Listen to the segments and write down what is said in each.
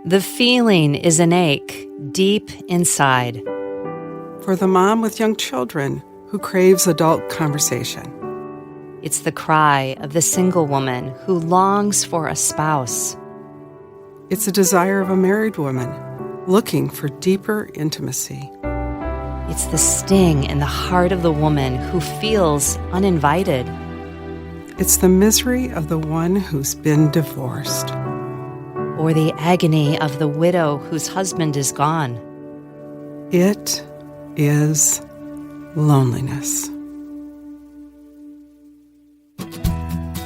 The feeling is an ache deep inside. For the mom with young children who craves adult conversation. It's the cry of the single woman who longs for a spouse. It's a desire of a married woman looking for deeper intimacy. It's the sting in the heart of the woman who feels uninvited. It's the misery of the one who's been divorced. Or the agony of the widow whose husband is gone. It is loneliness.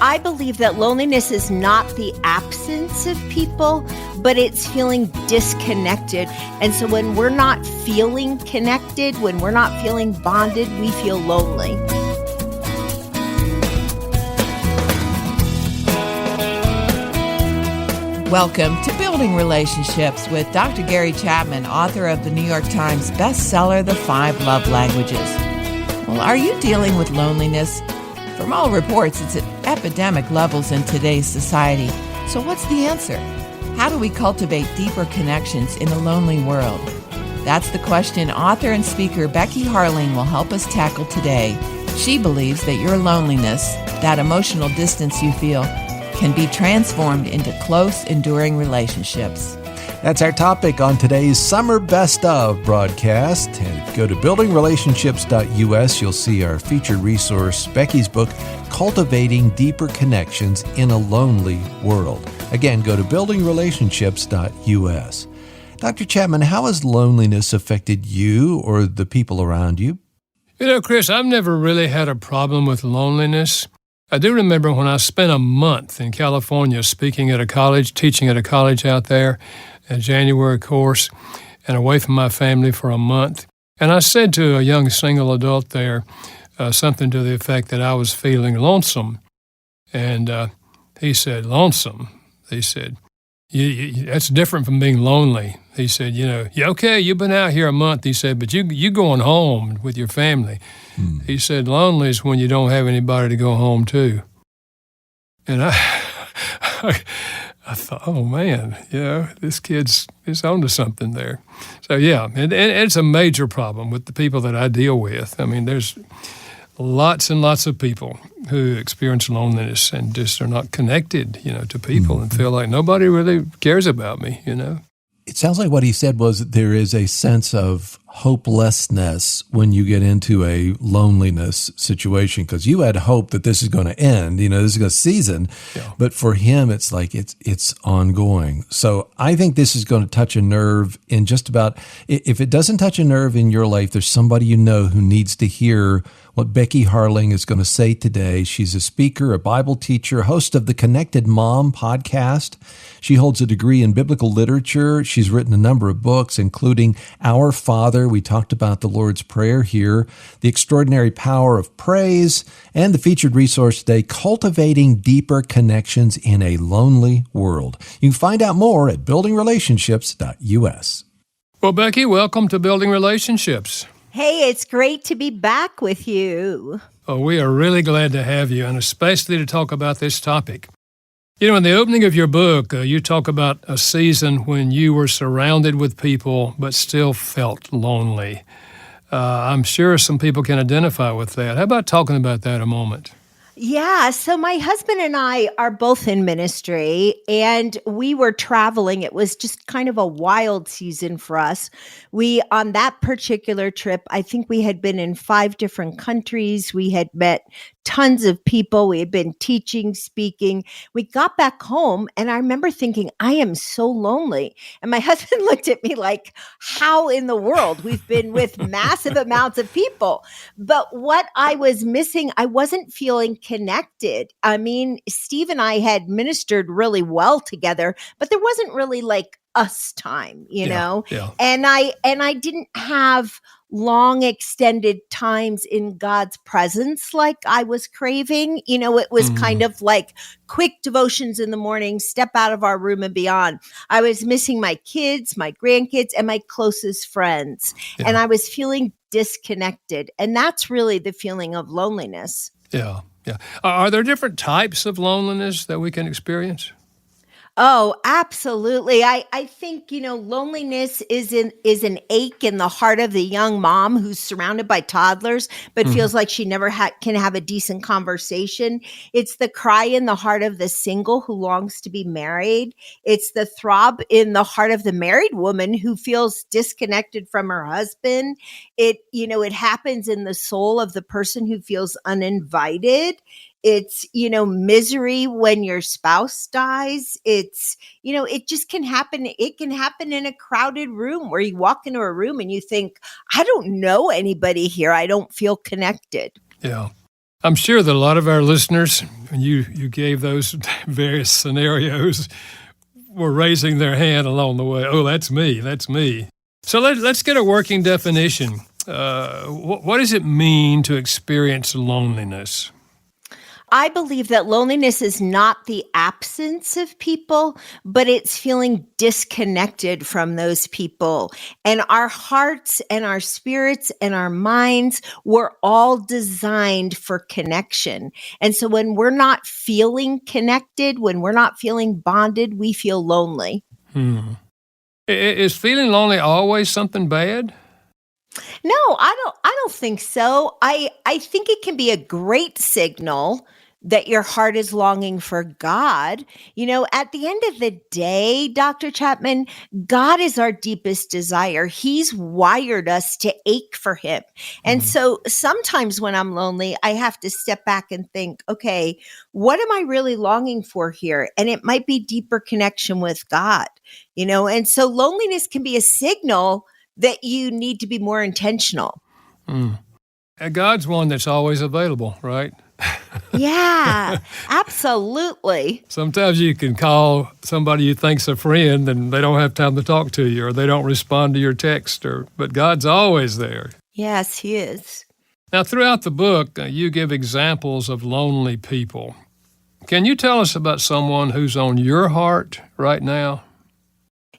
I believe that loneliness is not the absence of people, but it's feeling disconnected. And so when we're not feeling connected, when we're not feeling bonded, we feel lonely. Welcome to Building Relationships with Dr. Gary Chapman, author of the New York Times bestseller, The 5 Love Languages. Well, are you dealing with loneliness? From all reports, it's at epidemic levels in today's society. So what's the answer? How do we cultivate deeper connections in a lonely world? That's the question author and speaker Becky Harling will help us tackle today. She believes that your loneliness, that emotional distance you feel, can be transformed into close, enduring relationships. That's our topic on today's Summer Best Of broadcast. And if you go to buildingrelationships.us, you'll see our featured resource, Becky's book, Cultivating Deeper Connections in a Lonely World. Again, go to buildingrelationships.us. Dr. Chapman, how has loneliness affected you or the people around you? You know, Chris, I've never really had a problem with loneliness. I do remember when I spent a month in California speaking at a college, teaching at a college out there, a January course, and away from my family for a month. And I said to a young single adult there something to the effect that I was feeling lonesome. And he said, lonesome? He said, that's different from being lonely. He said, yeah, okay, you've been out here a month, he said, but you going home with your family. He said, lonely is when you don't have anybody to go home to. And I thought, oh, man, this kid's on to something there. So, yeah, and it's a major problem with the people that I deal with. I mean, there's lots and lots of people who experience loneliness and just are not connected, to people and feel like nobody really cares about me, It sounds like what he said was that there is a sense of hopelessness when you get into a loneliness situation, because you had hope that this is going to end, this is a season, but for him, it's like it's ongoing. So I think this is going to touch a nerve in just about, if it doesn't touch a nerve in your life, there's somebody who needs to hear what Becky Harling is going to say today. She's a speaker, a Bible teacher, host of the Connected Mom podcast. She holds a degree in biblical literature. She's written a number of books, including Our Father. We talked about the Lord's Prayer here, The Extraordinary Power of Praise, and the featured resource today, Cultivating Deeper Connections in a Lonely World. You can find out more at buildingrelationships.us. Well, Becky, welcome to Building Relationships. Hey, it's great to be back with you. Oh, we are really glad to have you, and especially to talk about this topic. In the opening of your book, you talk about a season when you were surrounded with people but still felt lonely. I'm sure some people can identify with that. How about talking about that a moment? Yeah, so my husband and I are both in ministry, and we were traveling. It was just kind of a wild season for us. On that particular trip, I think we had been in 5 different countries. We had met tons of people. We had been teaching, speaking. We got back home, and I remember thinking, I am so lonely. And my husband looked at me like, how in the world? We've been with massive amounts of people. But what I was missing, I wasn't feeling connected. I mean, Steve and I had ministered really well together, but there wasn't really like us time, Yeah. And I didn't have long extended times in God's presence like I was craving. It was kind of like quick devotions in the morning, step out of our room and beyond. I was missing my kids, my grandkids, and my closest friends. Yeah. And I was feeling disconnected. And that's really the feeling of loneliness. Yeah. Are there different types of loneliness that we can experience? Oh, absolutely. I think, loneliness is an ache in the heart of the young mom who's surrounded by toddlers, but Mhm. feels like she never can have a decent conversation. It's the cry in the heart of the single who longs to be married. It's the throb in the heart of the married woman who feels disconnected from her husband. It happens in the soul of the person who feels uninvited. It's, misery when your spouse dies. It just can happen. It can happen in a crowded room where you walk into a room and you think, I don't know anybody here. I don't feel connected. Yeah. I'm sure that a lot of our listeners, when you gave those various scenarios, were raising their hand along the way. Oh, that's me. That's me. So let's get a working definition. What does it mean to experience loneliness? I believe that loneliness is not the absence of people, but it's feeling disconnected from those people. And our hearts and our spirits and our minds were all designed for connection. And so when we're not feeling connected, when we're not feeling bonded, we feel lonely. Is feeling lonely always something bad? No, I don't think so. I think it can be a great signal that your heart is longing for God. At the end of the day, Dr. Chapman, God is our deepest desire. He's wired us to ache for him. And Mhm. so sometimes when I'm lonely, I have to step back and think, okay, what am I really longing for here? And it might be deeper connection with God, and so loneliness can be a signal that you need to be more intentional. Mm. God's one that's always available, right? Yeah, absolutely. Sometimes you can call somebody you think's a friend and they don't have time to talk to you or they don't respond to your text, but God's always there. Yes, he is. Now, throughout the book, you give examples of lonely people. Can you tell us about someone who's on your heart right now?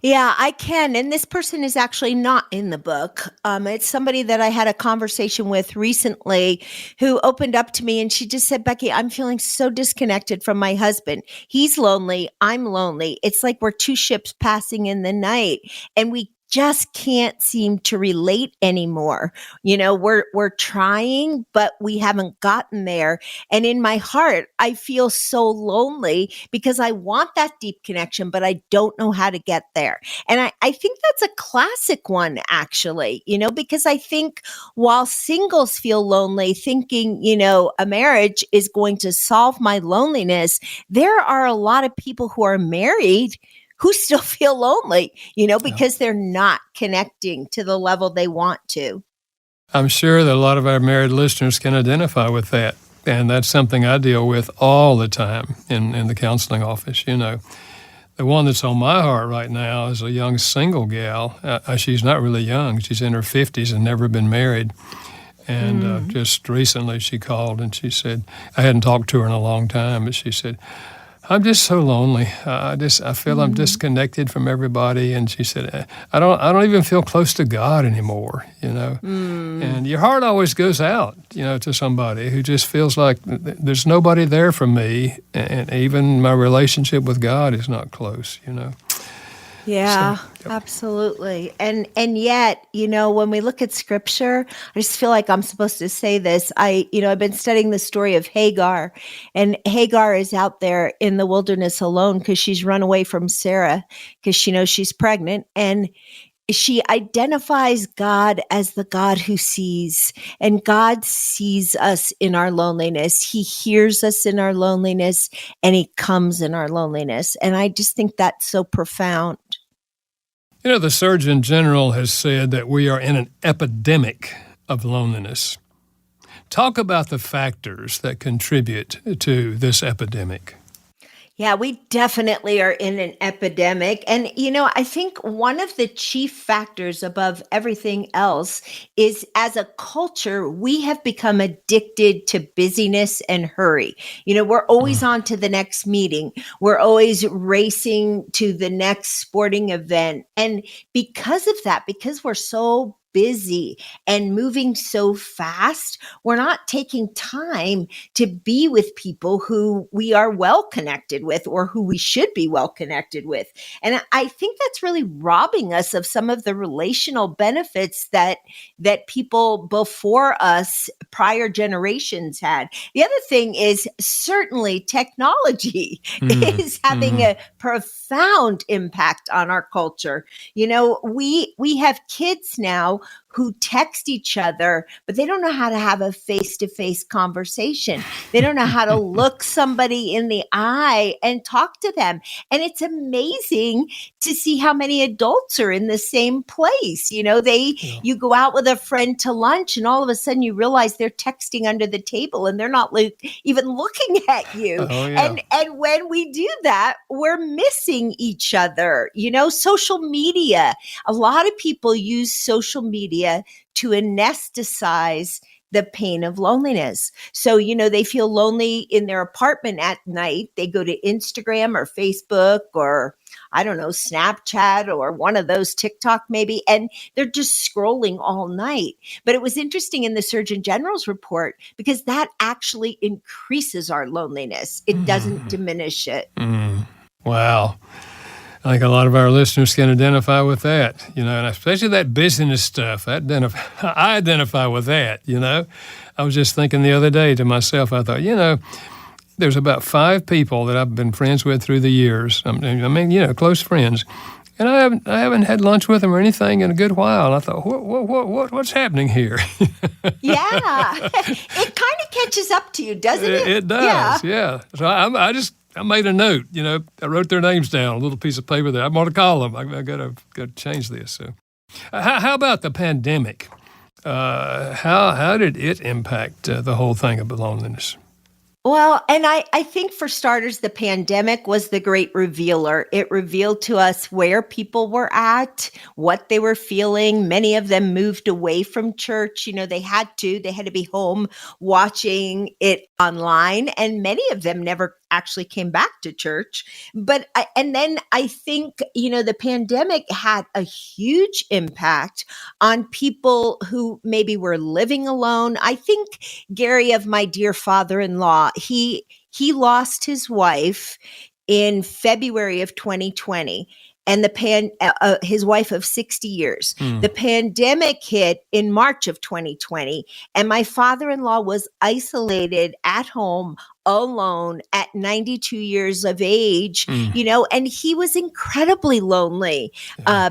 Yeah, I can. And this person is actually not in the book. It's somebody that I had a conversation with recently who opened up to me and she just said, Becky, I'm feeling so disconnected from my husband. He's lonely. I'm lonely. It's like we're two ships passing in the night and we just can't seem to relate anymore. We're trying, but we haven't gotten there. And in my heart, I feel so lonely because I want that deep connection, but I don't know how to get there. And I think that's a classic one, actually, because I think while singles feel lonely, thinking, a marriage is going to solve my loneliness, there are a lot of people who are married who still feel lonely, because they're not connecting to the level they want to. I'm sure that a lot of our married listeners can identify with that. And that's something I deal with all the time in the counseling office. The one that's on my heart right now is a young single gal. She's not really young. She's in her 50s and never been married. And just recently she called and she said, I hadn't talked to her in a long time, but she said, I'm just so lonely. I feel I'm disconnected from everybody. And she said, I don't even feel close to God anymore, And your heart always goes out, to somebody who just feels like there's nobody there for me. And even my relationship with God is not close, Yeah, So, yep. absolutely. And yet, when we look at scripture, I just feel like I'm supposed to say this. I've been studying the story of Hagar, and Hagar is out there in the wilderness alone because she's run away from Sarah because she knows she's pregnant, and she identifies God as the God who sees, and God sees us in our loneliness. He hears us in our loneliness, and he comes in our loneliness. And I just think that's so profound. The Surgeon General has said that we are in an epidemic of loneliness. Talk about the factors that contribute to this epidemic. Yeah, we definitely are in an epidemic. And, I think one of the chief factors above everything else is as a culture, we have become addicted to busyness and hurry. We're always on to the next meeting. We're always racing to the next sporting event. And because of that, because we're so busy and moving so fast, we're not taking time to be with people who we are well connected with or who we should be well connected with. And I think that's really robbing us of some of the relational benefits that people before us, prior generations had. The other thing is certainly technology is having a profound impact on our culture. We have kids now who text each other, but they don't know how to have a face-to-face conversation. They don't know how to look somebody in the eye and talk to them. And it's amazing to see how many adults are in the same place. You go out with a friend to lunch and all of a sudden you realize they're texting under the table and they're not even looking at you. Oh, yeah. And when we do that, we're missing each other. Social media. A lot of people use social media to anesthetize the pain of loneliness. So, they feel lonely in their apartment at night. They go to Instagram or Facebook or, I don't know, Snapchat or one of those, TikTok maybe, and they're just scrolling all night. But it was interesting in the Surgeon General's report because that actually increases our loneliness. It doesn't diminish it. Wow. I think a lot of our listeners can identify with that, and especially that business stuff. I identify with that, I was just thinking the other day to myself, I thought, there's about 5 people that I've been friends with through the years. Close friends. And I haven't had lunch with them or anything in a good while. And I thought, what's happening here? Yeah. It kind of catches up to you, doesn't it? It does, yeah. So I made a note, I wrote their names down, a little piece of paper there. I'm going to call them. I got to change this. So, how about the pandemic? How did it impact the whole thing of loneliness? Well, and I think for starters, the pandemic was the great revealer. It revealed to us where people were at, what they were feeling. Many of them moved away from church. They had to be home watching it online. And many of them never actually came back to church. And then I think, the pandemic had a huge impact on people who maybe were living alone. I think, Gary, of my dear father-in-law, he lost his wife in February of 2020. And his wife of 60 years. The pandemic hit in March of 2020. And my father-in-law was isolated at home alone at 92 years of age, and he was incredibly lonely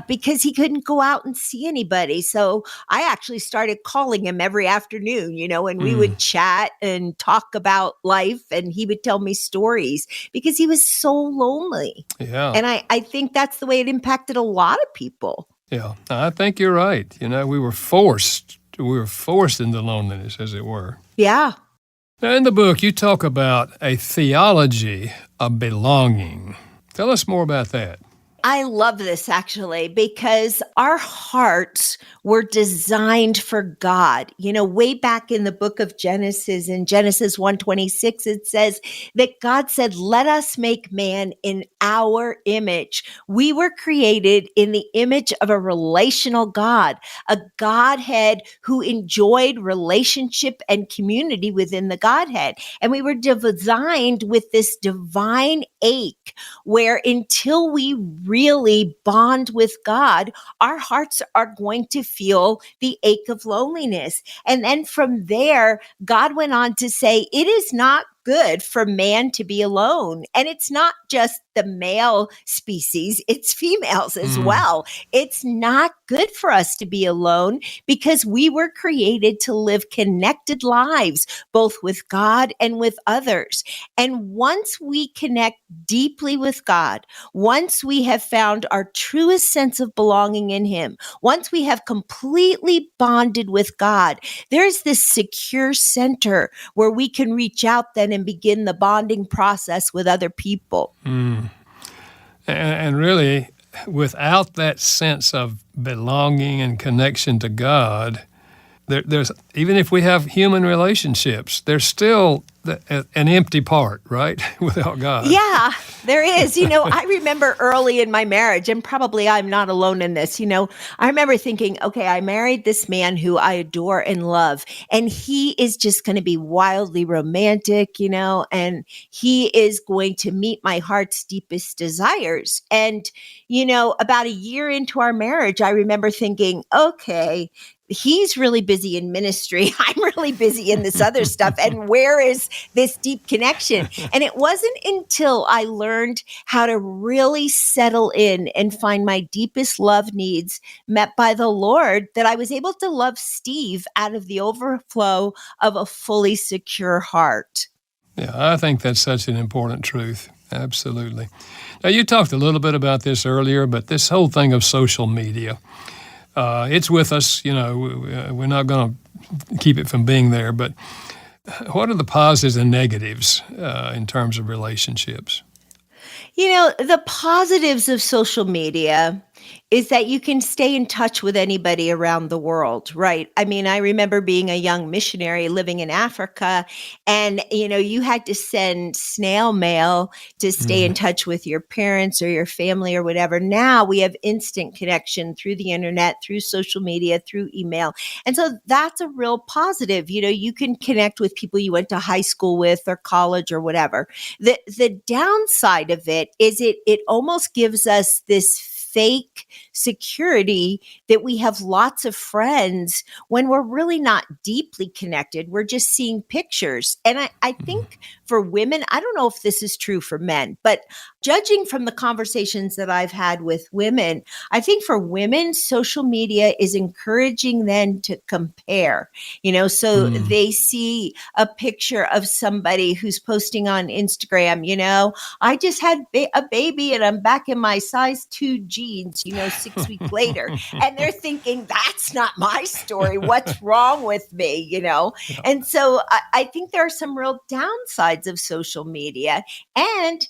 because he couldn't go out and see anybody. So I actually started calling him every afternoon, and we would chat and talk about life, and he would tell me stories because he was so lonely. Yeah. And I think that's the way it impacted a lot of people. Yeah, I think you're right. We were forced into loneliness, as it were. Yeah. Now, in the book, you talk about a theology of belonging. Tell us more about that. I love this actually because our hearts were designed for God. Way back in the book of Genesis, in Genesis 1:26, it says that God said, "Let us make man in our image." We were created in the image of a relational God, a Godhead who enjoyed relationship and community within the Godhead. And we were designed with this divine ache where until we really bond with God, our hearts are going to feel the ache of loneliness. And then from there, God went on to say, it is not good for man to be alone. And it's not just the male species, it's females as well. It's not good for us to be alone because we were created to live connected lives, both with God and with others. And once we connect deeply with God, once we have found our truest sense of belonging in Him, once we have completely bonded with God, there's this secure center where we can reach out then and begin the bonding process with other people. And really, without that sense of belonging and connection to God, there's even if we have human relationships, there's still an empty part, right? Without God. Yeah, there is. I remember early in my marriage, and probably I'm not alone in this, I remember thinking, okay, I married this man who I adore and love, and he is just going to be wildly romantic, and he is going to meet my heart's deepest desires. And, about a year into our marriage, I remember thinking, okay, he's really busy in ministry. I'm really busy in this other stuff. And where is this deep connection? And it wasn't until I learned how to really settle in and find my deepest love needs met by the Lord that I was able to love Steve out of the overflow of a fully secure heart. Yeah, I think that's such an important truth. Absolutely. Now, you talked a little bit about this earlier, but this whole thing of social media, it's with us, we're not going to keep it from being there, but what are the positives and negatives in terms of relationships? The positives of social media is that you can stay in touch with anybody around the world, right? I mean, I remember being a young missionary living in Africa, and, you had to send snail mail to stay in touch with your parents or your family or whatever. Now we have instant connection through the internet, through social media, through email. And so that's a real positive. You can connect with people you went to high school with or college or whatever. The downside of it is it almost gives us this fake security that we have lots of friends when we're really not deeply connected. We're just seeing pictures. And I think for women, I don't know if this is true for men, but judging from the conversations that I've had with women, I think for women, social media is encouraging them to compare, so they see a picture of somebody who's posting on Instagram, I just had a baby and I'm back in my size 2 jeans, 6 weeks later. And they're thinking, that's not my story. What's wrong with me, And so I think there are some real downsides of social media, and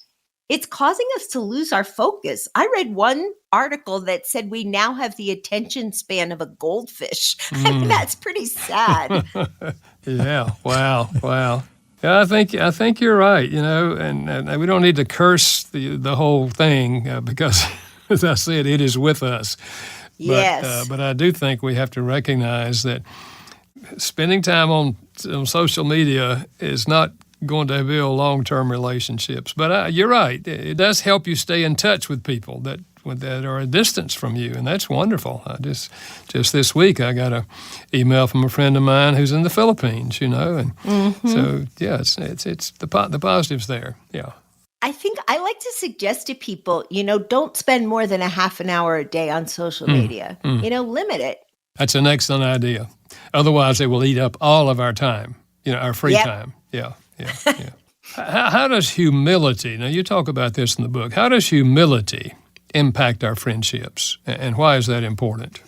it's causing us to lose our focus. I read one article that said we now have the attention span of a goldfish. I mean, that's pretty sad. Yeah. Wow. Yeah, I think you're right. And we don't need to curse the whole thing because, as I said, it is with us. Yes. But I do think we have to recognize that spending time on social media is not going to build long-term relationships. But you're right. It does help you stay in touch with people that are a distance from you, and that's wonderful. Just this week I got an email from a friend of mine who's in the Philippines, and so yeah, it's the positives there. Yeah. I think I like to suggest to people, don't spend more than a half an hour a day on social media. Limit it. That's an excellent idea. Otherwise, it will eat up all of our time, our free time. Yeah. How does humility, now you talk about this in the book, how does humility impact our friendships, and why is that important?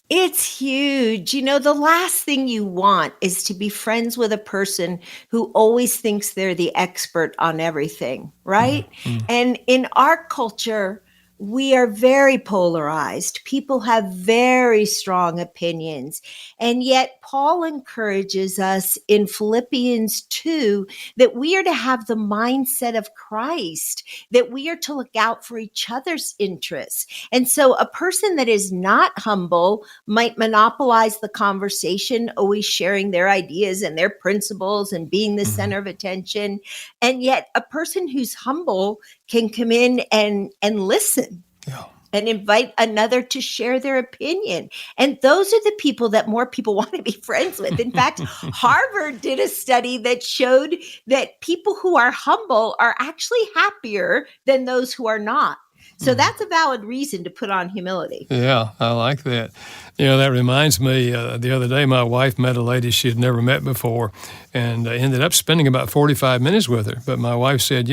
It's huge. The last thing you want is to be friends with a person who always thinks they're the expert on everything, right? And in our culture, we are very polarized. People have very strong opinions. And yet Paul encourages us in Philippians 2 that we are to have the mindset of Christ, that we are to look out for each other's interests. And so a person that is not humble might monopolize the conversation, always sharing their ideas and their principles and being the center of attention. And yet a person who's humble can come in and listen. Yeah. And invite another to share their opinion. And those are the people that more people want to be friends with. In fact, Harvard did a study that showed that people who are humble are actually happier than those who are not. So that's a valid reason to put on humility. Yeah, I like that. That reminds me, the other day my wife met a lady she had never met before and ended up spending about 45 minutes with her. But my wife said,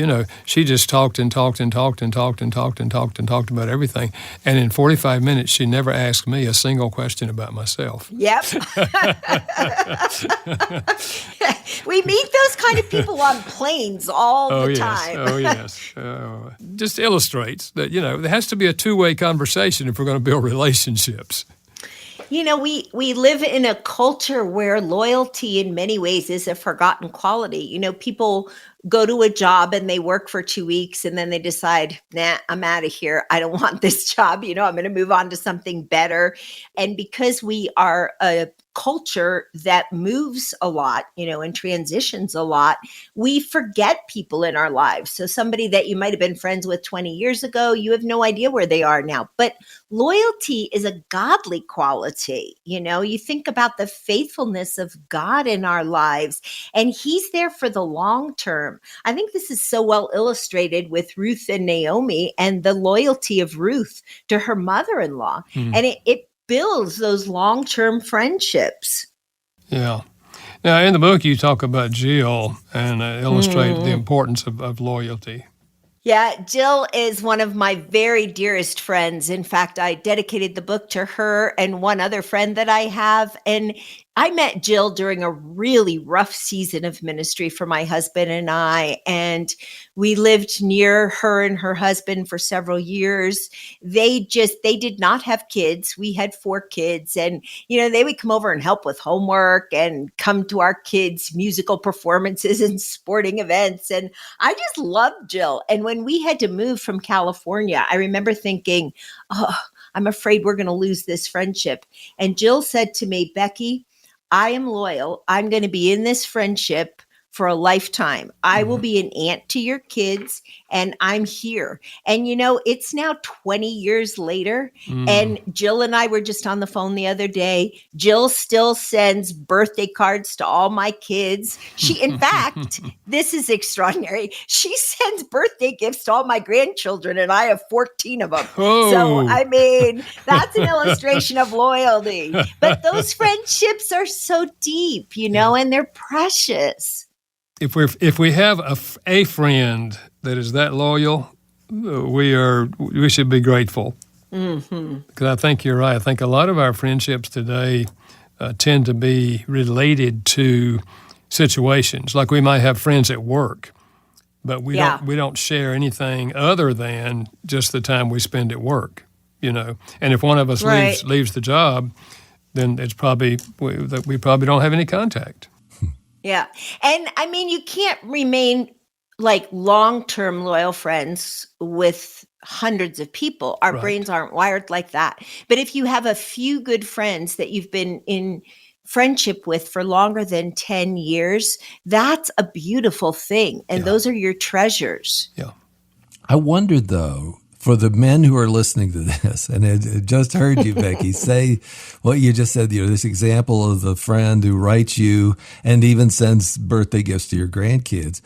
she just talked and talked and talked and talked and talked and talked and talked about everything. And in 45 minutes, she never asked me a single question about myself. Yep. We meet those kind of people on planes all the time. Oh, yes. Just illustrates that, there has to be a two-way conversation if we're going to build relationships. We live in a culture where loyalty in many ways is a forgotten quality. People go to a job and they work for 2 weeks and then they decide, nah, I'm out of here. I don't want this job. I'm going to move on to something better. And because we are a culture that moves a lot, and transitions a lot, we forget people in our lives. So somebody that you might have been friends with 20 years ago, you have no idea where they are now. But loyalty is a godly quality. You think about the faithfulness of God in our lives, and he's there for the long term. I think this is so well illustrated with Ruth and Naomi and the loyalty of Ruth to her mother-in-law. And it builds those long-term friendships. Yeah. Now, in the book, you talk about Jill and illustrate the importance of loyalty. Yeah, Jill is one of my very dearest friends. In fact, I dedicated the book to her and one other friend that I have. And I met Jill during a really rough season of ministry for my husband and I, and we lived near her and her husband for several years. They did not have kids. We had 4 kids, and, they would come over and help with homework and come to our kids' musical performances and sporting events. And I just loved Jill. And when we had to move from California, I remember thinking, I'm afraid we're going to lose this friendship. And Jill said to me, Becky, I am loyal. I'm going to be in this friendship for a lifetime. I will be an aunt to your kids, and I'm here. And it's now 20 years later, and Jill and I were just on the phone the other day. Jill still sends birthday cards to all my kids. In fact, this is extraordinary. She sends birthday gifts to all my grandchildren, and I have 14 of them. Oh. So, that's an illustration of loyalty. But those friendships are so deep, and they're precious. If we have a friend that is that loyal, we should be grateful. Because I think you're right. I think a lot of our friendships today tend to be related to situations. Like we might have friends at work, but we don't share anything other than just the time we spend at work. And if one of us leaves the job, then it's probably we probably don't have any contact. Yeah. And I mean, you can't remain like long-term loyal friends with hundreds of people. Our brains aren't wired like that. But if you have a few good friends that you've been in friendship with for longer than 10 years, that's a beautiful thing. And those are your treasures. Yeah. I wonder, though, for the men who are listening to this, and I just heard you, Becky, say what you just said, this example of the friend who writes you and even sends birthday gifts to your grandkids.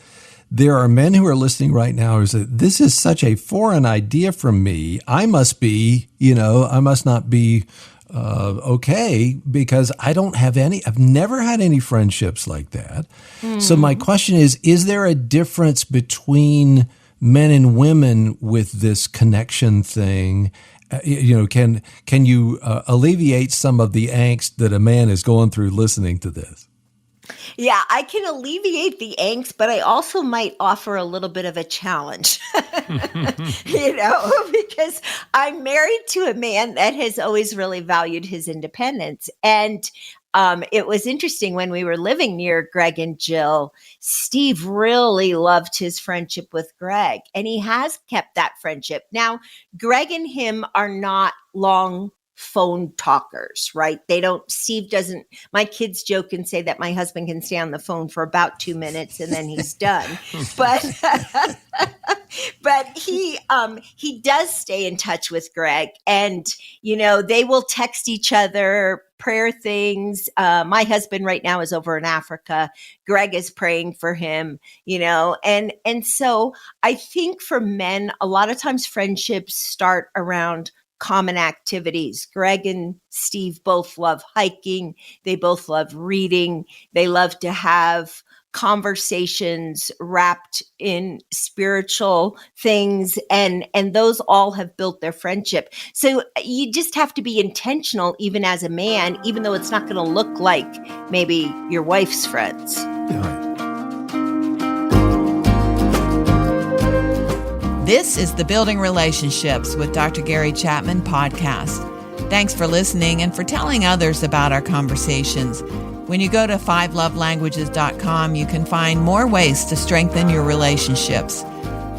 There are men who are listening right now who say, this is such a foreign idea from me. I must not be okay because I don't have any, I've never had any friendships like that. So my question is there a difference between men and women with this connection thing? Can you alleviate some of the angst that a man is going through listening to this? Yeah, I can alleviate the angst, but I also might offer a little bit of a challenge, because I'm married to a man that has always really valued his independence. And it was interesting when we were living near Greg and Jill, Steve really loved his friendship with Greg, and he has kept that friendship. Now, Greg and him are not long phone talkers, right? Steve doesn't, my kids joke and say that my husband can stay on the phone for about 2 minutes and then he's done. But he does stay in touch with Greg, and, they will text each other prayer things. My husband right now is over in Africa. Greg is praying for him, and so I think for men, a lot of times friendships start around common activities. Greg and Steve both love hiking. They both love reading. They love to have conversations wrapped in spiritual things, and those all have built their friendship. So you just have to be intentional, even as a man, even though it's not going to look like maybe your wife's friends. Right. This is the Building Relationships with Dr. Gary Chapman podcast. Thanks for listening and for telling others about our conversations. When you go to 5lovelanguages.com, you can find more ways to strengthen your relationships.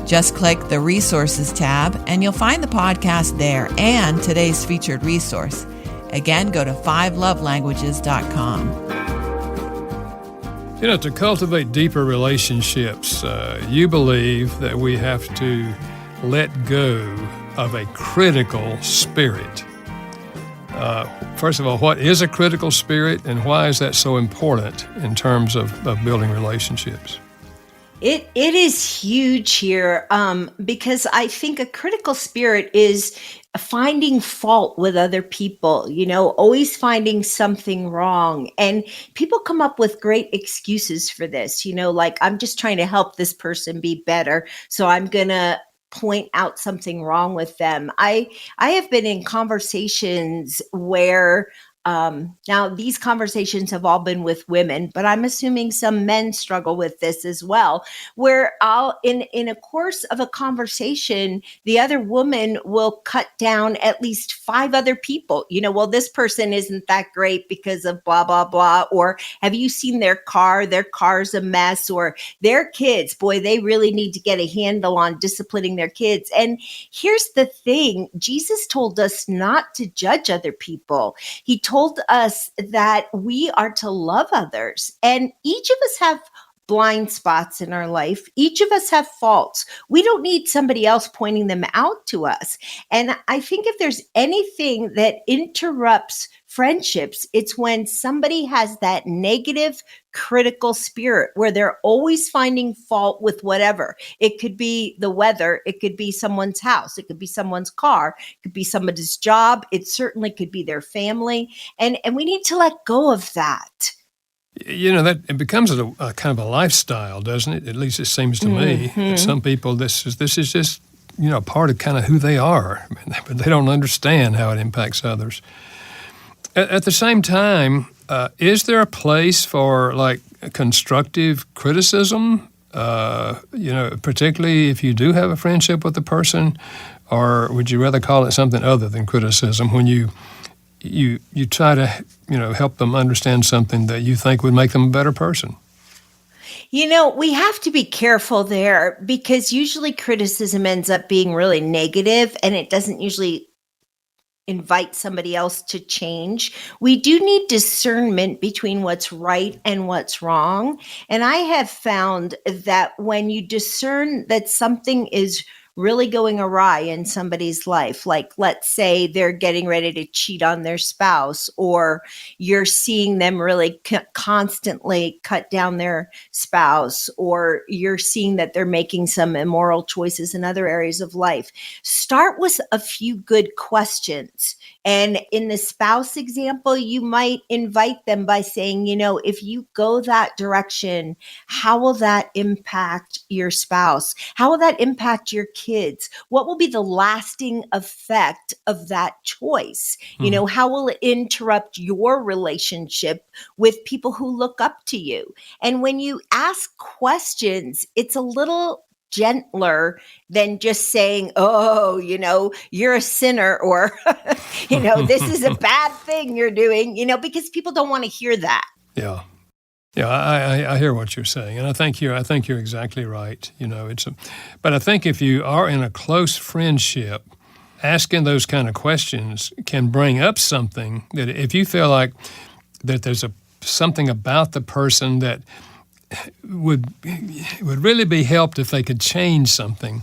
Just click the Resources tab, and you'll find the podcast there and today's featured resource. Again, go to 5lovelanguages.com. To cultivate deeper relationships, you believe that we have to let go of a critical spirit. First of all, what is a critical spirit, and why is that so important in terms of building relationships? It is huge here because I think a critical spirit is finding fault with other people, always finding something wrong. And people come up with great excuses for this, like I'm just trying to help this person be better. So I'm going to point out something wrong with them. I have been in conversations where now these conversations have all been with women, but I'm assuming some men struggle with this as well, where I'll in a course of a conversation, the other woman will cut down at least 5 other people. Well, this person isn't that great because of blah, blah, blah. Or have you seen their car? Their car's a mess. Or their kids, boy, they really need to get a handle on disciplining their kids. And here's the thing. Jesus told us not to judge other people. He told us that we are to love others, and each of us have blind spots in our life. Each of us have faults. We don't need somebody else pointing them out to us. And I think if there's anything that interrupts friendships, it's when somebody has that negative critical spirit where they're always finding fault with whatever. It could be the weather. It could be someone's house. It could be someone's car. It could be somebody's job. It certainly could be their family. And we need to let go of that. That it becomes a kind of a lifestyle, doesn't it? At least it seems to me. That some people, this is just part of kind of who they are, but they don't understand how it impacts others. At the same time, is there a place for like constructive criticism? Particularly if you do have a friendship with a person, or would you rather call it something other than criticism when you try to, help them understand something that you think would make them a better person? We have to be careful there because usually criticism ends up being really negative and it doesn't usually invite somebody else to change. We do need discernment between what's right and what's wrong. And I have found that when you discern that something is really going awry in somebody's life, like let's say they're getting ready to cheat on their spouse, or you're seeing them really constantly cut down their spouse, or you're seeing that they're making some immoral choices in other areas of life. Start with a few good questions. And in the spouse example, you might invite them by saying, if you go that direction, how will that impact your spouse? How will that impact your kids? What will be the lasting effect of that choice? How will it interrupt your relationship with people who look up to you? And when you ask questions, it's a little gentler than just saying, oh, you're a sinner, or, this is a bad thing you're doing, because people don't want to hear that. Yeah. Yeah, I hear what you're saying, and I think you're exactly right. But I think if you are in a close friendship, asking those kind of questions can bring up something that if you feel like that there's something about the person that would really be helped if they could change something,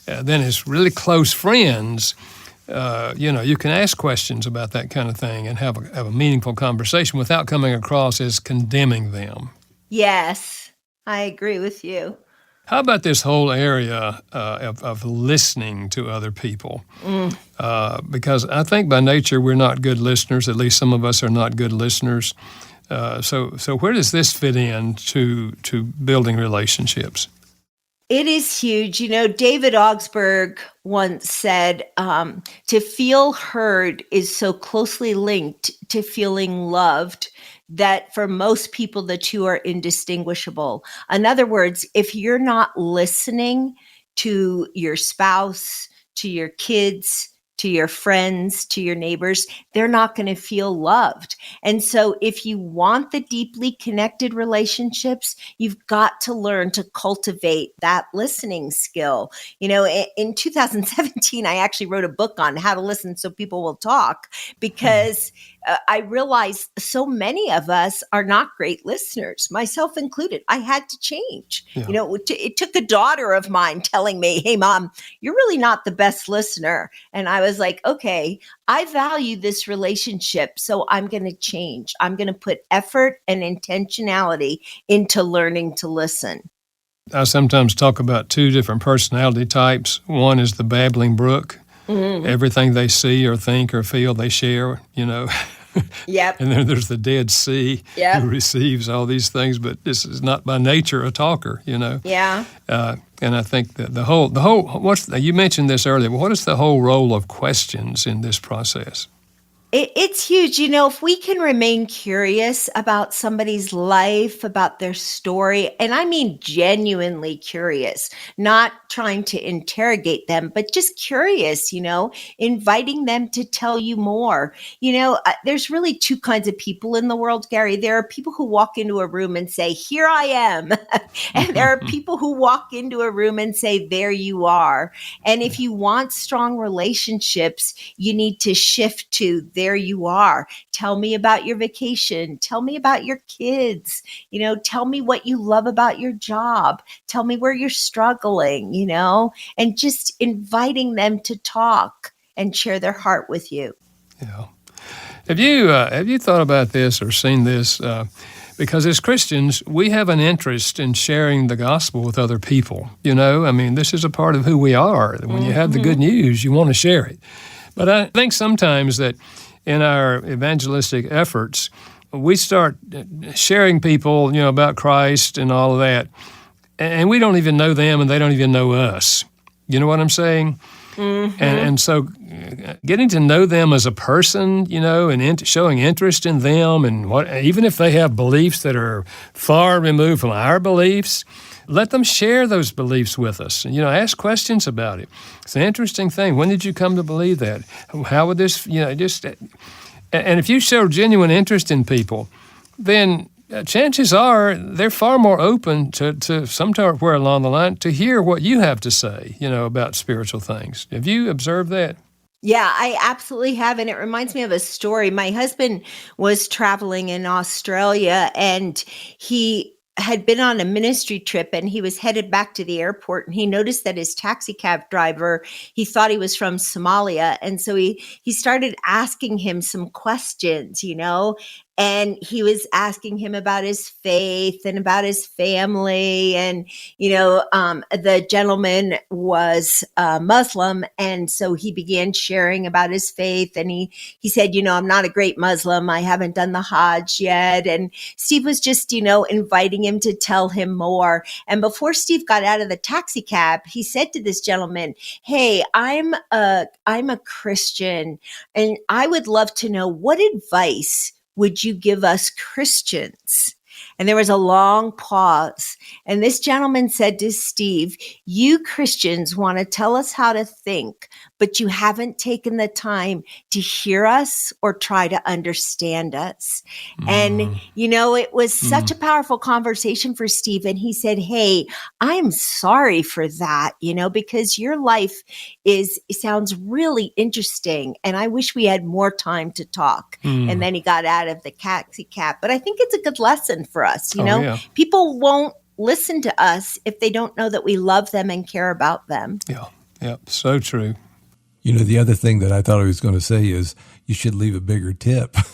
then as really close friends, you can ask questions about that kind of thing and have a meaningful conversation without coming across as condemning them. Yes, I agree with you. How about this whole area of listening to other people? Because I think by nature we're not good listeners. At least some of us are not good listeners. So where does this fit in to building relationships? It is huge. David Augsburg once said, to feel heard is so closely linked to feeling loved that for most people, the two are indistinguishable. In other words, if you're not listening to your spouse, to your kids, to your friends, to your neighbors, they're not going to feel loved. And so if you want the deeply connected relationships, you've got to learn to cultivate that listening skill. In 2017, I actually wrote a book on how to listen so people will talk, because I realized so many of us are not great listeners, myself included. I had to change. Yeah. It took a daughter of mine telling me, "Hey, Mom, you're really not the best listener." And I was like, okay, I value this relationship, so I'm going to change. I'm going to put effort and intentionality into learning to listen. I sometimes talk about two different personality types. One is the babbling brook. Mm-hmm. Everything they see or think or feel, they share, Yep. And then there's the Dead Sea, yep, who receives all these things, but this is not by nature a talker, Yeah. And I think that the whole you mentioned this earlier, what is the whole role of questions in this process? It's huge. If we can remain curious about somebody's life, about their story, and I mean genuinely curious, not trying to interrogate them, but just curious, inviting them to tell you more. There's really two kinds of people in the world, Gary. There are people who walk into a room and say, "Here I am." And there are people who walk into a room and say, "There you are." And if you want strong relationships, you need to shift to "there you are. Tell me about your vacation. Tell me about your kids. Tell me what you love about your job. Tell me where you're struggling, and just inviting them to talk and share their heart with you." Yeah. Have you thought about this or seen this? Because as Christians, we have an interest in sharing the gospel with other people. This is a part of who we are. When you have the good news, you want to share it. But I think sometimes that in our evangelistic efforts, we start sharing people, about Christ and all of that, and we don't even know them and they don't even know us. You know what I'm saying? Mm-hmm. And so getting to know them as a person, and showing interest in them, and even if they have beliefs that are far removed from our beliefs, let them share those beliefs with us. And, ask questions about it. It's an interesting thing. When did you come to believe that? How would this, and if you show genuine interest in people, then chances are they're far more open to somewhere along the line to hear what you have to say, about spiritual things. Have you observed that? Yeah, I absolutely have. And it reminds me of a story. My husband was traveling in Australia, and he had been on a ministry trip, and he was headed back to the airport, and he noticed that his taxi cab driver, he thought he was from Somalia. And so he started asking him some questions, and he was asking him about his faith and about his family. And, the gentleman was Muslim. And so he began sharing about his faith. And he said, "I'm not a great Muslim. I haven't done the Hajj yet." And Steve was just, inviting him to tell him more. And before Steve got out of the taxi cab, he said to this gentleman, "Hey, I'm a Christian, and I would love to know, what advice would you give us Christians?" And there was a long pause. And this gentleman said to Steve, "You Christians want to tell us how to think, but you haven't taken the time to hear us or try to understand us." And, it was such a powerful conversation for Steve. And he said, "Hey, I'm sorry for that, because your life sounds really interesting. And I wish we had more time to talk." And then he got out of the taxi cab. But I think it's a good lesson for us. Yeah. People won't listen to us if they don't know that we love them and care about them. Yeah, so true. The other thing that I thought I was going to say is you should leave a bigger tip. And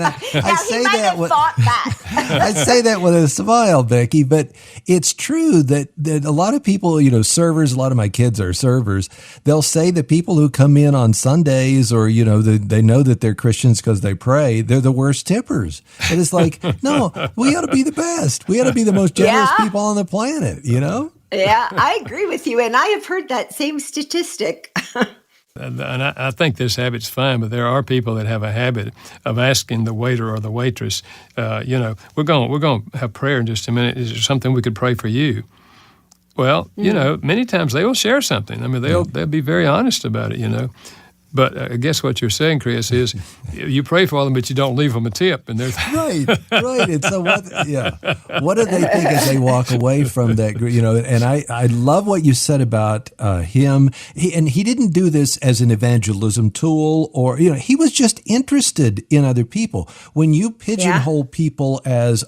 I say that thought that. I say that with a smile, Becky, but it's true that a lot of people, servers, a lot of my kids are servers, they'll say that people who come in on Sundays or, they know that they're Christians because they pray, they're the worst tippers. And it's like, no, we ought to be the best. We ought to be the most generous people on the planet, Yeah, I agree with you. And I have heard that same statistic. And I think this habit's fine, but there are people that have a habit of asking the waiter or the waitress, we're going to have prayer in just a minute. Is there something we could pray for you? Well, many times they will share something. I mean, they'll be very honest about it. But I guess what you're saying, Chris, is you pray for them, but you don't leave them a tip. And they're right. And so what do they think as they walk away from that? And I love what you said about him. He didn't do this as an evangelism tool, or he was just interested in other people. When you pigeonhole people as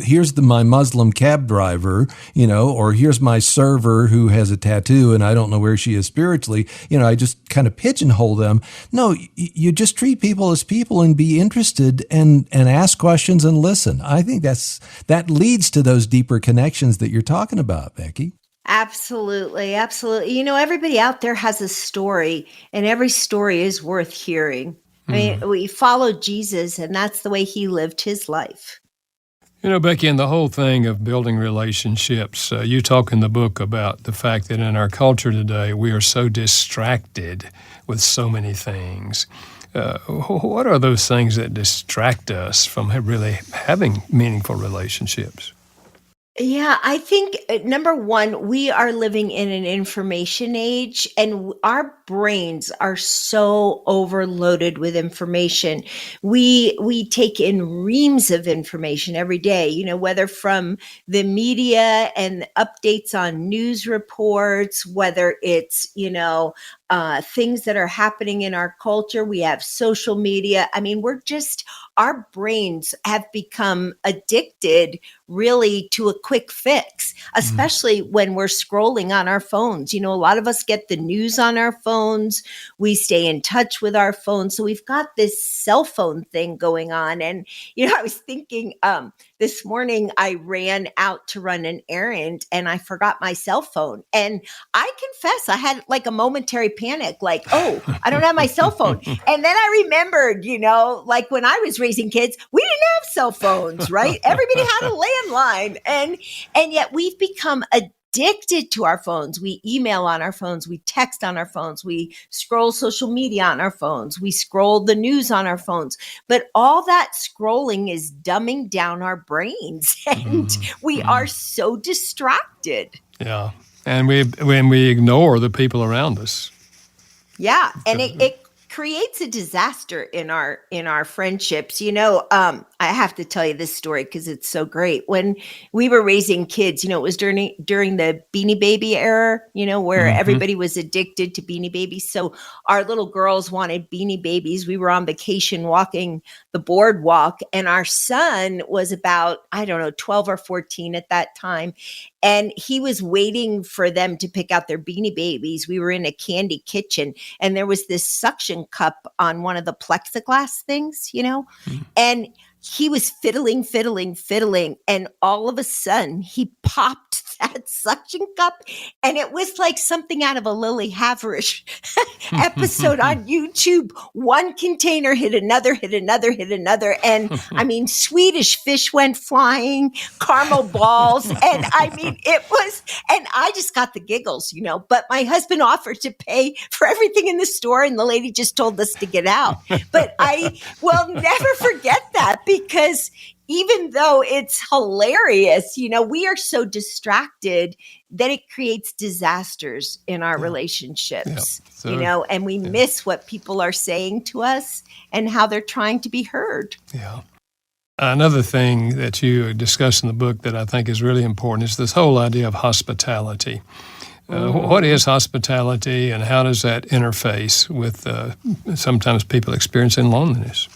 here's my Muslim cab driver, or here's my server who has a tattoo and I don't know where she is spiritually. I just kind of pigeonhole them. No, you just treat people as people and be interested and ask questions and listen. I think that leads to those deeper connections that you're talking about, Becky. Absolutely. Absolutely. Everybody out there has a story, and every story is worth hearing. I mean, we follow Jesus, and that's the way he lived his life. Becky, in the whole thing of building relationships, you talk in the book about the fact that in our culture today, we are so distracted with so many things. What are those things that distract us from really having meaningful relationships? Yeah, I think number one, we are living in an information age, and our brains are so overloaded with information. We take in reams of information every day, whether from the media and updates on news reports, whether it's, things that are happening in our culture. We have social media. I mean, our brains have become addicted really to a quick fix, especially when we're scrolling on our phones. A lot of us get the news on our phones. We stay in touch with our phones. So we've got this cell phone thing going on. And, I was thinking this morning I ran out to run an errand and I forgot my cell phone. And I confess I had like a momentary panic, like, oh, I don't have my cell phone. And then I remembered, like when I was raising kids, we didn't have cell phones, right? Everybody had a landline. And yet we've become addicted to our phones. We email on our phones. We text on our phones. We scroll social media on our phones. We scroll the news on our phones. But all that scrolling is dumbing down our brains. And we are so distracted. Yeah. And when we ignore the people around us. Yeah. And it creates a disaster in our friendships. I have to tell you this story because it's so great. When we were raising kids, it was during the Beanie Baby era, where everybody was addicted to Beanie Babies. So our little girls wanted Beanie Babies. We were on vacation walking the boardwalk, and our son was about, 12 or 14 at that time. And he was waiting for them to pick out their Beanie Babies. We were in a candy kitchen, and there was this suction cup on one of the plexiglass things, and he was fiddling. And all of a sudden he popped that suction cup, and it was like something out of a Lily Haverish episode on YouTube. One container hit another. And I mean, Swedish fish went flying, caramel balls. And I mean, and I just got the giggles, but my husband offered to pay for everything in the store, and the lady just told us to get out. But I will never forget that, because even though it's hilarious, we are so distracted that it creates disasters in our relationships, and we miss what people are saying to us and how they're trying to be heard. Yeah. Another thing that you discuss in the book that I think is really important is this whole idea of hospitality. What is hospitality, and how does that interface with sometimes people experiencing loneliness?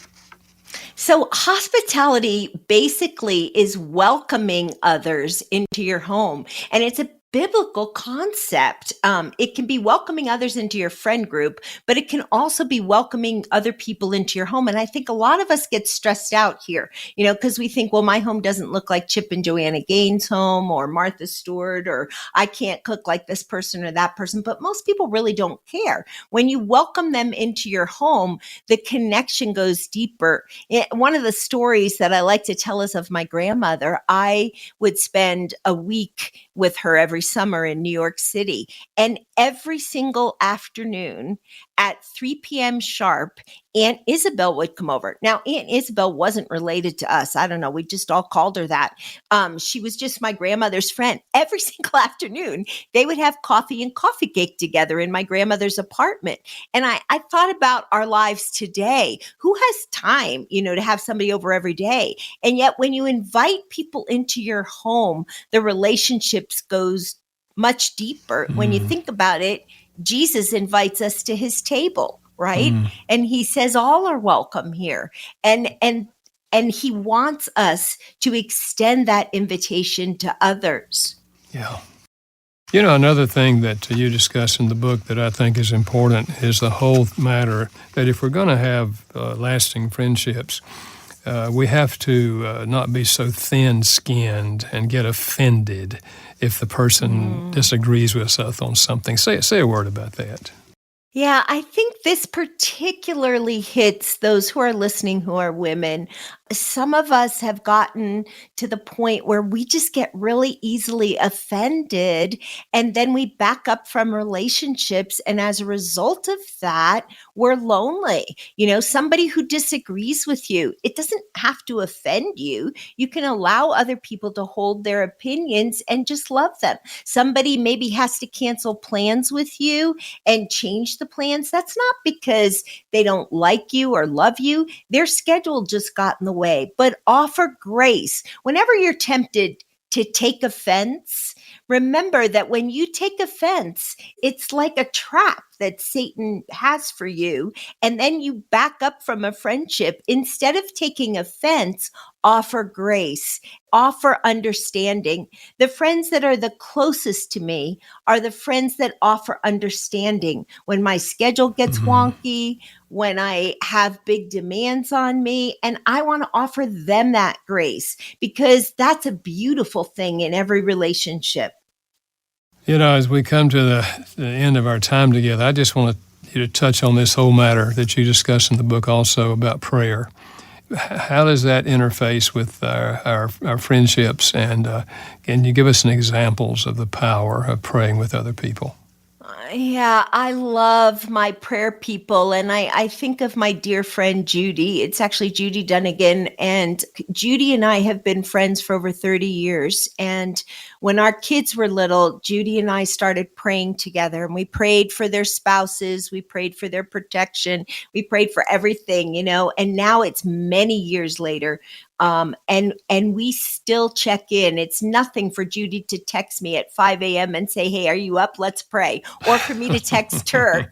So hospitality basically is welcoming others into your home, and it's a biblical concept. It can be welcoming others into your friend group, but it can also be welcoming other people into your home. And I think a lot of us get stressed out here, because we think, well, my home doesn't look like Chip and Joanna Gaines' home or Martha Stewart, or I can't cook like this person or that person. But most people really don't care. When you welcome them into your home, the connection goes deeper. One of the stories that I like to tell is of my grandmother. I would spend a week with her every summer in New York City. And every single afternoon at 3 p.m. sharp, Aunt Isabel would come over. Now, Aunt Isabel wasn't related to us. I don't know. We just all called her that. She was just my grandmother's friend. Every single afternoon, they would have coffee and coffee cake together in my grandmother's apartment. And I thought about our lives today. Who has time, to have somebody over every day? And yet when you invite people into your home, the relationships goes much deeper. When you think about it, Jesus invites us to his table, right? And he says all are welcome here. And he wants us to extend that invitation to others. Yeah. Another thing that you discuss in the book that I think is important is the whole matter that if we're going to have lasting friendships, we have to not be so thin-skinned and get offended if the person disagrees with us on something. Say a word about that. Yeah, I think this particularly hits those who are listening who are women. Some of us have gotten to the point where we just get really easily offended, and then we back up from relationships. And as a result of that, we're lonely. Somebody who disagrees with you, it doesn't have to offend you. You can allow other people to hold their opinions and just love them. Somebody maybe has to cancel plans with you and change the plans. That's not because they don't like you or love you. Their schedule just got in the way. But offer grace. Whenever you're tempted to take offense, remember that when you take offense, it's like a trap that Satan has for you. And then you back up from a friendship. Instead of taking offense, offer grace, offer understanding. The friends that are the closest to me are the friends that offer understanding. When my schedule gets wonky, when I have big demands on me, and I want to offer them that grace, because that's a beautiful thing in every relationship. As we come to the end of our time together, I just want you to touch on this whole matter that you discuss in the book also about prayer. How does that interface with our friendships? And can you give us some examples of the power of praying with other people? Yeah, I love my prayer people. And I think of my dear friend, Judy. It's actually Judy Dunnigan. And Judy and I have been friends for over 30 years. And when our kids were little, Judy and I started praying together, and we prayed for their spouses. We prayed for their protection. We prayed for everything, and now it's many years later. And we still check in. It's nothing for Judy to text me at 5 a.m. and say, "Hey, are you up? Let's pray." Or for me to text her,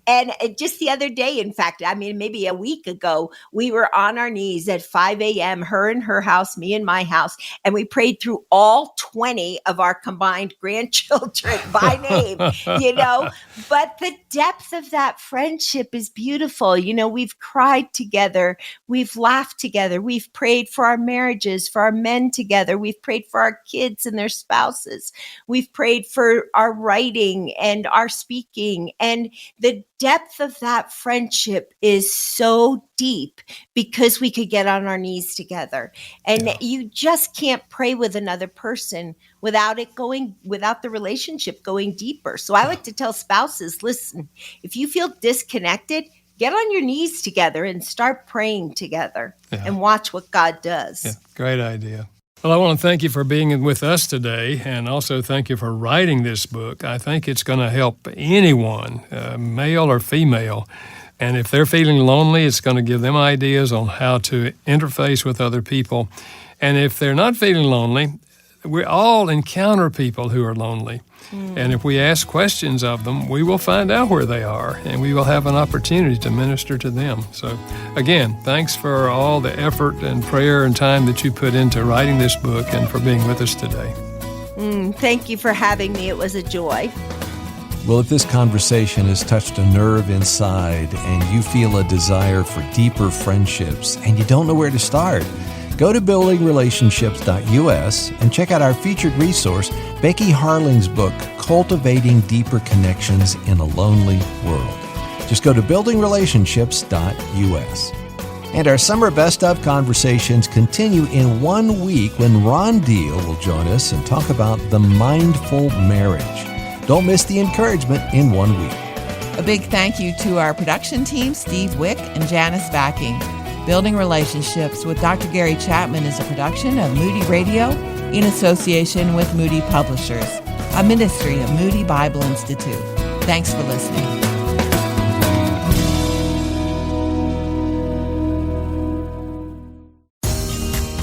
And just the other day, in fact, maybe a week ago, we were on our knees at 5 a.m., her in her house, me in my house, and we prayed through all 20 of our combined grandchildren by name, But the depth of that friendship is beautiful. We've cried together. We've laughed together. We've prayed for our marriages, for our men together. We've prayed for our kids and their spouses. We've prayed for our writing and our speaking. And the depth of that friendship is so deep because we could get on our knees together. And you just can't pray with another person without the relationship going deeper. So I like to tell spouses, listen, if you feel disconnected, get on your knees together and start praying together and watch what God does. Yeah, great idea. Well, I want to thank you for being with us today, and also thank you for writing this book. I think it's going to help anyone, male or female. And if they're feeling lonely, it's going to give them ideas on how to interface with other people. And if they're not feeling lonely, we all encounter people who are lonely. And if we ask questions of them, we will find out where they are, and we will have an opportunity to minister to them. So, again, thanks for all the effort and prayer and time that you put into writing this book and for being with us today. Thank you for having me. It was a joy. Well, if this conversation has touched a nerve inside and you feel a desire for deeper friendships and you don't know where to start, go to buildingrelationships.us and check out our featured resource, Becky Harling's book, Cultivating Deeper Connections in a Lonely World. Just go to buildingrelationships.us. And our summer best of conversations continue in 1 week when Ron Deal will join us and talk about the mindful marriage. Don't miss the encouragement in 1 week. A big thank you to our production team, Steve Wick and Janice Backing. Building Relationships with Dr. Gary Chapman is a production of Moody Radio in association with Moody Publishers, a ministry of Moody Bible Institute. Thanks for listening.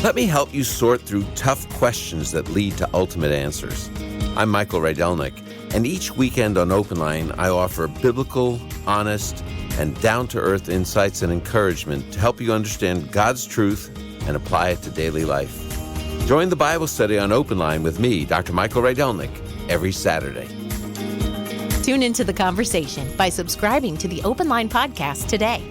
Let me help you sort through tough questions that lead to ultimate answers. I'm Michael Rydelnik, and each weekend on Open Line, I offer biblical, honest, and down-to-earth insights and encouragement to help you understand God's truth and apply it to daily life. Join the Bible study on Open Line with me, Dr. Michael Rydelnik, every Saturday. Tune into the conversation by subscribing to the Open Line podcast today.